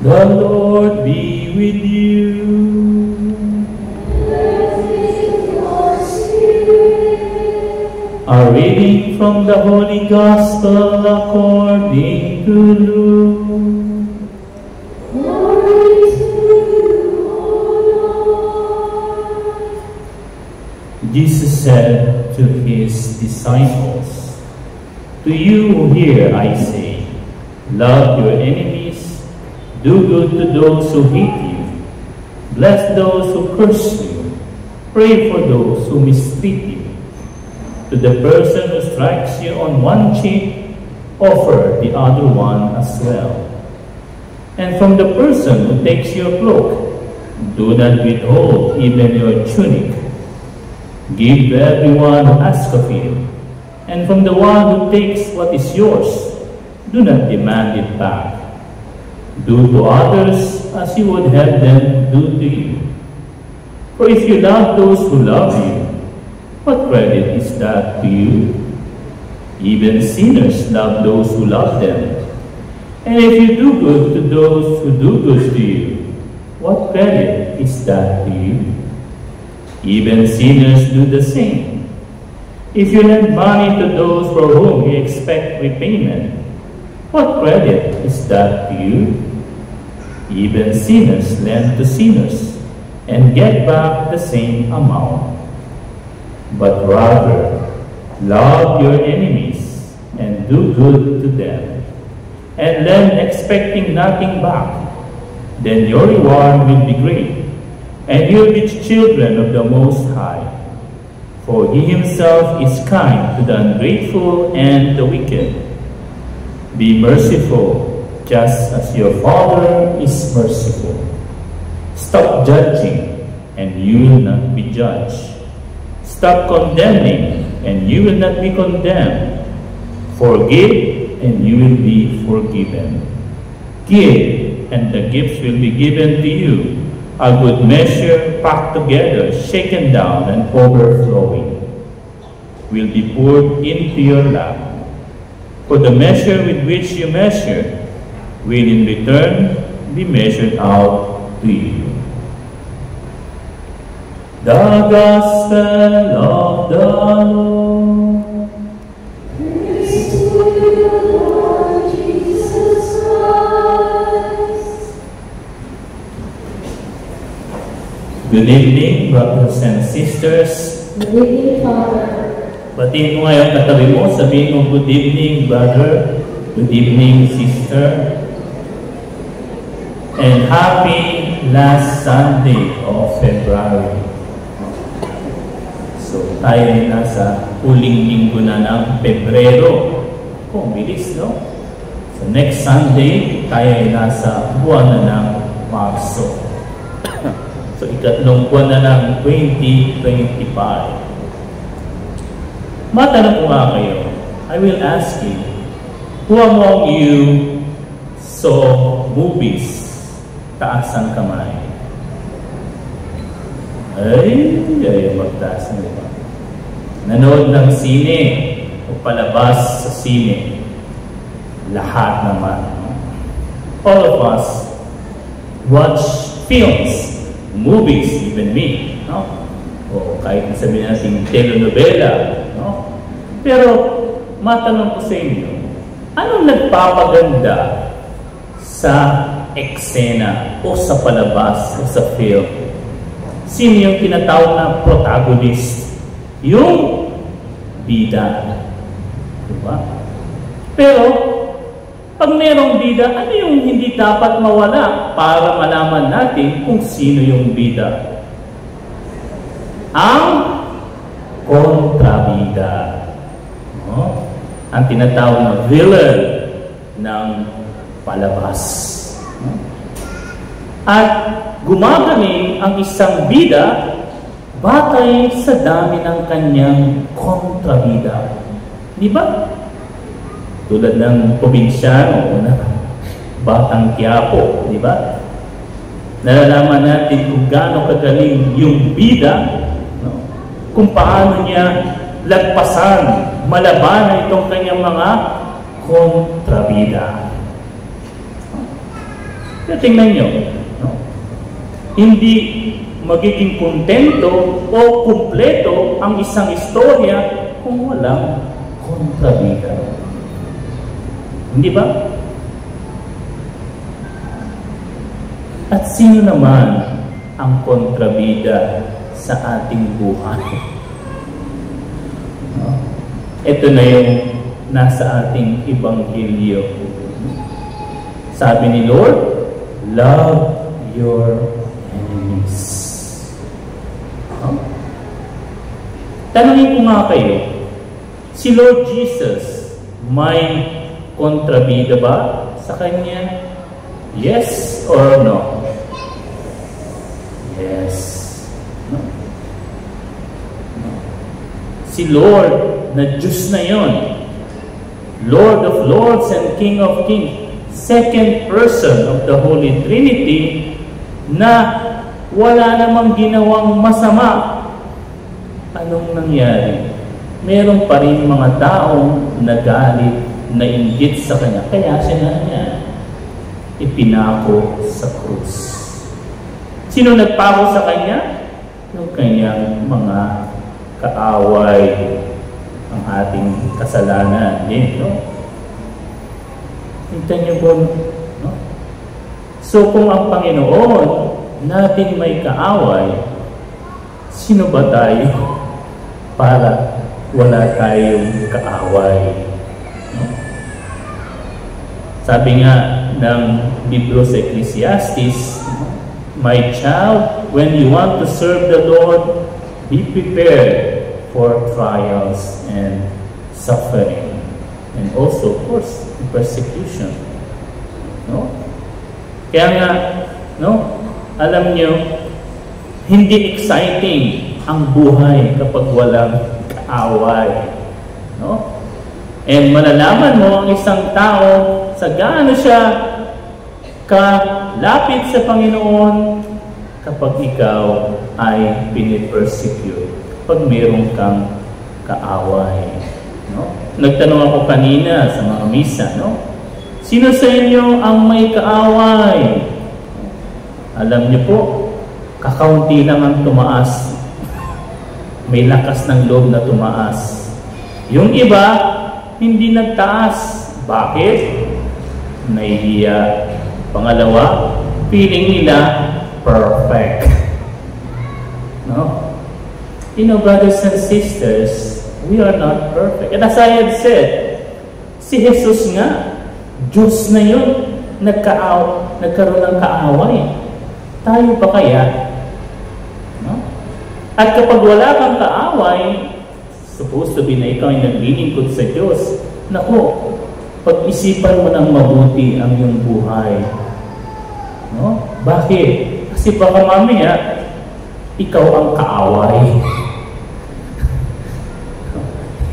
The Lord be with you. A reading from the Holy Gospel according to Luke. Glory to you, O Lord. Jesus said to his disciples, "To you who hear, I say, love your enemies, do good to those who hate you, bless those who curse you, pray for those who mistreat you. To the person who strikes you on one cheek, offer the other one as well. And from the person who takes your cloak, do not withhold even your tunic. Give to everyone who asks of you, and from the one who takes what is yours, do not demand it back. Do to others as you would have them do to you. For if you love those who love you, what credit is that to you? Even sinners love those who love them. And if you do good to those who do good to you, what credit is that to you? Even sinners do the same. If you lend money to those for whom you expect repayment, what credit is that to you? Even sinners lend to sinners and get back the same amount. But rather, love your enemies and do good to them, and lend expecting nothing back. Then your reward will be great, and you'll be children of the Most High. For He Himself is kind to the ungrateful and the wicked. Be merciful, just as your Father is merciful. Stop judging, and you will not be judged. Stop condemning, and you will not be condemned. Forgive, and you will be forgiven. Give, and the gifts will be given to you. A good measure, packed together, shaken down, and overflowing, will be poured into your lap. For the measure with which you measure will in return be measured out to you." The Gospel of the Lord. Praise to you, Lord Jesus Christ. Good evening, brothers and sisters. Good evening, Father. Batiin mo ngayon katabi mo, sabihin mo, good evening, brother. Good evening, sister. And happy last Sunday of February. So, tayo ay nasa huling linggo na ng Pebrero. Oh, bilis, no? So, next Sunday, tayo ay nasa buwan na ng Marso. So, ikatlong buwan na ng 2025. Matanong ko nga kayo, I will ask you, who among you saw movies? Taas ang kamay. Ay, magtaas na ba? Nanood ng sine o palabas sa sine. Lahat naman. All of us watch films, movies, even me. No? O kahit sabihin natin telenovela. No? Pero matanong ko sa inyo, anong nagpapaganda sa eksena o sa palabas o sa film? Sino yung tinatawag na protagonist? Yung bida. Diba? Pero, pag merong bida, ano yung hindi dapat mawala para malaman natin kung sino yung bida? Ang kontrabida. No? Ang tinatawag na villain ng palabas. No? At gumagaling ang isang bida batay sa dami ng kanyang kontrabida. Di ba? Tulad ng probinsyano na Batang Quiapo, di ba? Nalalaman natin kung gaano kagaling yung bida, no? Kung paano niya lagpasan, malabanan itong kanyang mga kontrabida. Tingnan nyo, no? Hindi magiging kontento o kumpleto ang isang istorya kung walang kontrabida. Hindi ba? At sino naman ang kontrabida sa ating buhay? No? Ito na yung nasa ating Ebanghelyo. Sabi ni Lord, love your enemies. No? Tanungin ko nga kayo, si Lord Jesus, may kontrabida ba sa Kanya? Yes or no? Yes. No? No. Si Lord na Diyos na yon, Lord of Lords and King of Kings, second person of the Holy Trinity, na wala namang ginawang masama. Anong nangyari? Meron pa rin mga taong nagalit, nainggit sa Kanya. Kaya siya niya ipinako sa krus. Sino nagpako sa Kanya? Yung Kanyang mga kaaway, ang ating kasalanan. No? Hintan niyo po, no? So kung ang Panginoon natin may kaaway, sino ba tayo para wala tayong kaaway? No? Sabi nga ng libro sa Ecclesiastes, my child, when you want to serve the Lord, be prepared for trials and suffering, and also, of course, persecution. No? Kaya nga, no, alam nyo, hindi exciting ang buhay kapag walang kaaway. No? And malalaman mo ang isang tao sa gaano siya kalapit sa Panginoon kapag ikaw ay pinipersecute, kapag mayroon kang kaaway. No? Nagtanong ako kanina sa mga misa, no? Sino sa inyo ang may kaaway? Alam niyo po, kakaunti lang ang tumaas. May lakas ng loob na tumaas. Yung iba, hindi nagtaas. Bakit? Nahihiya. Pangalawa, feeling nila perfect. No? You know, brothers and sisters, we are not perfect. And as I have said, si Jesus nga, Diyos na yun, nagkaroon ng kaaway. Tayo pa kaya? No? At kapag wala kang kaaway, supposed to be na ikaw ay naglilingkod sa Diyos, naku, pag-isipan mo ng mabuti ang iyong buhay. No? Bakit? Kasi baka mamaya, ikaw ang kaaway.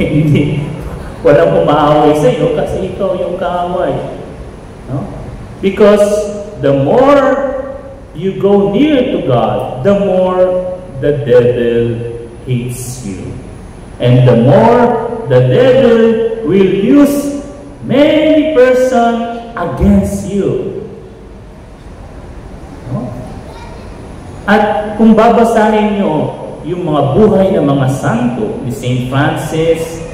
Hindi. Walang pumaaway sa iyo kasi ikaw yung kaaway. No? Because the more you go near to God, the more the devil hates you. And the more the devil will use many person against you. No? At kung babasahin nyo yung mga buhay ng mga santo, ni St. Francis,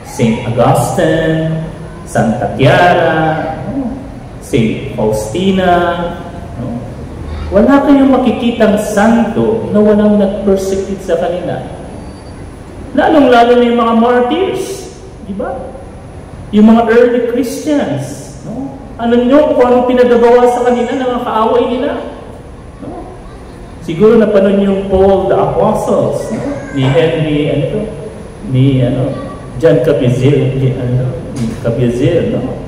St. Augustine, Santa Clara, no? St. Faustina, no? Wala kayong makikitang santo na walang nag-persecute sa kanila. Lalong-lalo na yung mga martyrs, di ba? Yung mga early Christians, no? Alam nyo kung anong pinagagawa sa kanila ng mga kaaway nila? No? Siguro napanood yung Paul the Apostles, no? Ni Henry, John Capizel, no?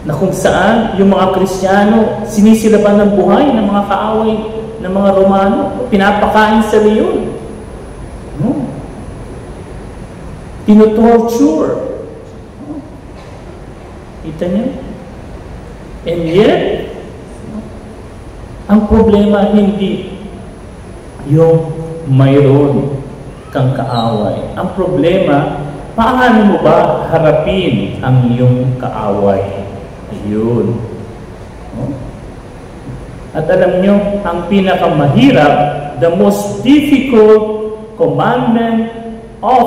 Na kung saan yung mga Kristiyano sinisilaban ng buhay ng mga kaaway ng mga Romano, pinapakain sa leon. No? Tinotorture. No? Kita niyo? And yet, no? Ang problema hindi yung mayroon kang kaaway. Ang problema, paano mo ba harapin ang iyong kaaway? Ayun. No? At alam nyo, ang pinakamahirap, the most difficult commandment of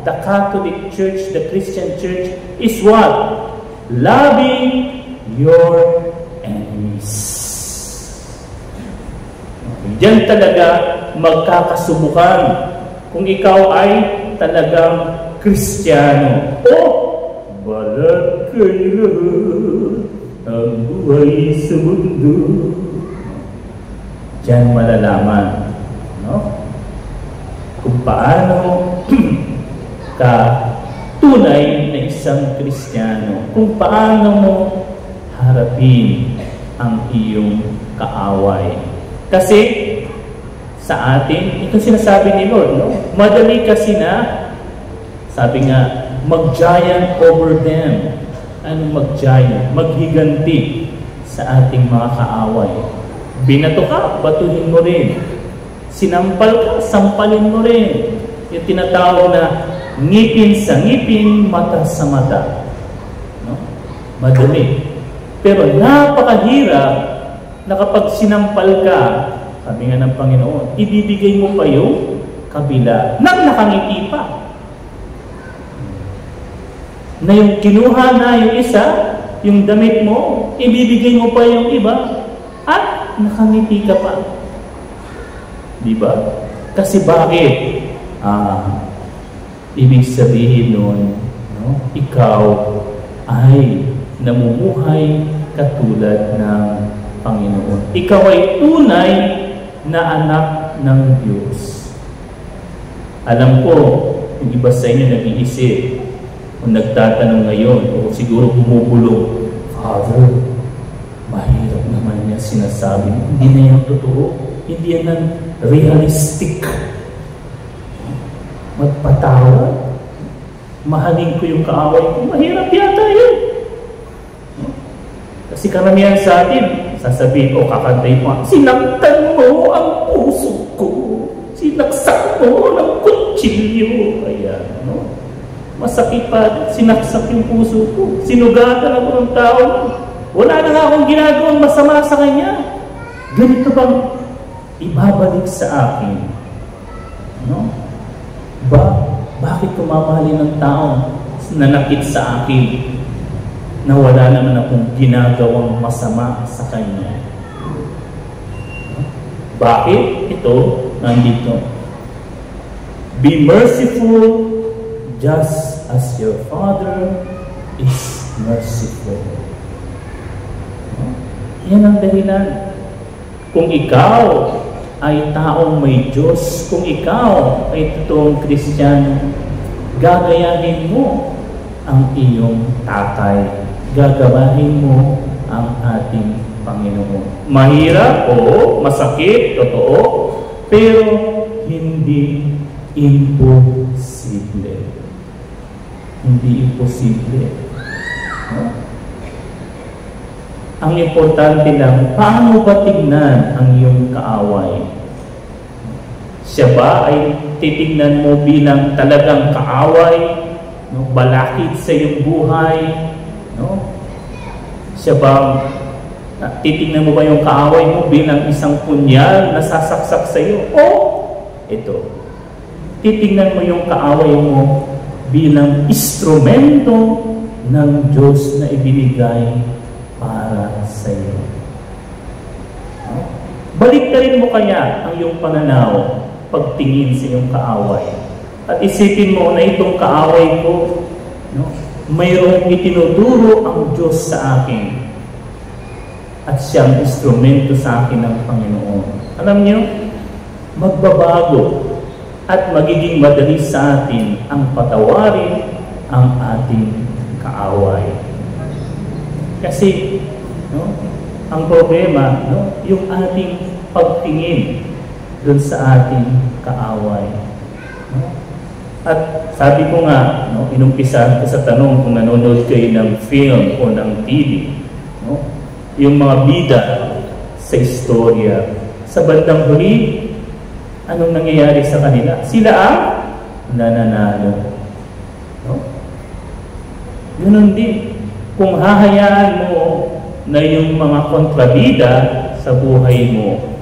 the Catholic Church, the Christian Church, is what? Loving your enemies. Diyan talaga magkakasubukan kung ikaw ay talagang Kristiyano. O, balat kayo ang buhay sa mundo. Diyan malalaman, no? Kung paano ka tunay na isang Kristiyano. Kung paano mo harapin ang iyong kaaway. Kasi sa atin, ito sinasabi ni Lord, no? Madali kasi na, sabi nga, mag-giant over them. Anong mag-giant? Maghiganti sa ating mga kaaway. Binato ka, batuhin mo rin. Sinampal ka, sampalin mo rin. Yung tinatawag na ngipin sa ngipin, mata sa mata. No? Madali. Pero napakahirap na kapag sinampal ka, sabi nga ng Panginoon, ibibigay mo pa yung kabila nang nakangiti pa. Na yung kinuha na yung isa, yung damit mo, ibibigay mo pa yung iba, at nakangiti ka pa. Diba? Kasi bakit? Ibig sabihin nun, no? Ikaw ay namumuhay katulad ng Panginoon. Ikaw ay tunay na anak ng Diyos. Alam ko, yung iba sa inyo nag-iisip, kung nagtatanong ngayon, o siguro bumubulong, Father, mahirap naman niya sinasabi. Hindi na yan totoo. Hindi yan realistic. Magpatawad. Mahalin ko yung kaaway ko. Mahirap yata yun. Kasi karamihan sa atin, sasabihin, kakantay mo, sinaktan mo ang puso ko. Sinaksak mo ng kutsilyo. Kaya, no? Masakit pa, sinaksak yung puso ko. Sinugatan ako ng tao. Wala na nga akong ginagawang masama sa kanya. Ganito bang ibabalik sa akin? No? Bakit kumamahalin ng tao na nakit sa akin na wala naman akong ginagawang masama sa kanya? Bakit? Ito, nandito. Be merciful just as your Father is merciful. Yan ang dahilan. Kung ikaw ay taong may Diyos, kung ikaw ay totoong Kristiyano, gagayahin mo ang iyong tatay. Gagawahin mo ang ating Panginoon. Mahirap, oo, masakit, totoo, pero hindi imposible. Hindi imposible. No? Ang importante lang, paano ba tignan ang iyong kaaway? Siya ba ay titignan mo bilang talagang kaaway? No? Balakid sa iyong buhay? No? Siya ba, titignan mo ba yung kaaway mo bilang isang punyal na sasaksak sa iyo? O, ito, titignan mo yung kaaway mo bilang instrumento ng Diyos na ibinigay para sa iyo. No? Baliktarin mo kaya ang iyong pananaw pagtingin sa iyong kaaway. At isipin mo na itong kaaway ko, no, mayroong itinuturo ang Diyos sa akin. At siyang instrumento sa akin ng Panginoon. Alam niyo, magbabago at magiging madali sa atin ang patawarin ang ating kaaway. Kasi, no, ang problema, no, yung ating pagtingin dun sa ating kaaway. No? At sabi ko nga, no, inumpisa ko sa tanong kung nanonood kayo ng film o ng TV, no, yung mga bida sa istorya, sa bandang huli, anong nangyayari sa kanila? Sila ang nananalo. No? Ganun din. Kung hahayaan mo na yung mga kontrabida sa buhay mo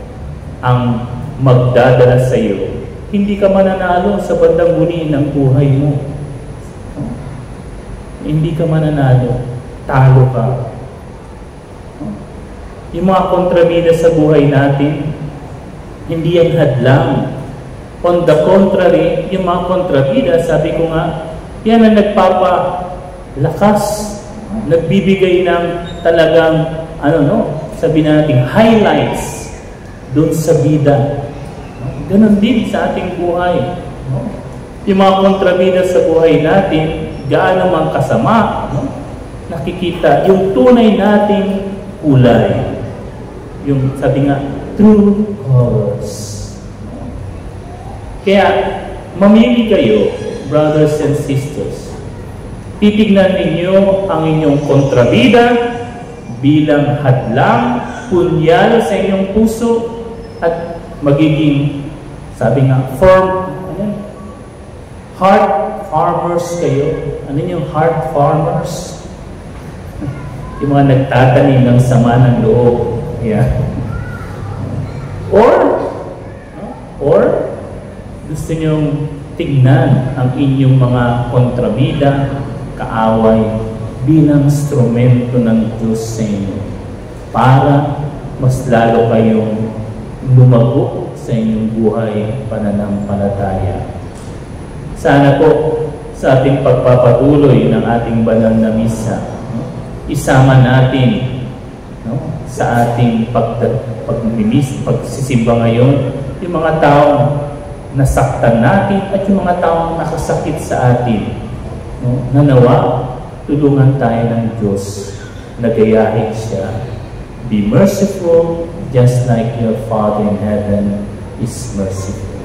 ang magdadala sa iyo, hindi ka mananalo sa bandang huli ng buhay mo. Hindi ka mananalo. Talo ka. Yung mga kontrabida sa buhay natin, hindi yan hadlang. On the contrary, yung mga kontrabida, sabi ko nga, yan ang nagpapalakas, nagbibigay ng talagang, sabi natin, highlights doon sa bida. Ganon din sa ating buhay. Yung mga kontrabida sa buhay natin, gaano mang kasama, nakikita yung tunay nating kulay. Yung sabi nga, true colors. Kaya, mamili kayo, brothers and sisters. Titignan ninyo ang inyong kontrabida bilang hadlang, punyal sa inyong puso, at magiging, sabi nga, heart farmers kayo. Ano yung heart farmers? Yung mga nagtatanim ng sama ng loob. Yeah. Or gusto nyong tignan ang inyong mga kontrabida, kaaway, bilang instrumento ng Diyos sa inyo para mas lalo kayong lumago sa inyong buhay pananampalataya. Sana po sa ating pagpapatuloy ng ating banal na misa, isama natin sa ating pagsisimba ngayon yung mga taong nasaktan natin at yung mga taong nakasakit sa atin. Nanawa, tulungan tayo ng Diyos na gayahin siya. Be merciful just like your Father in heaven is merciful.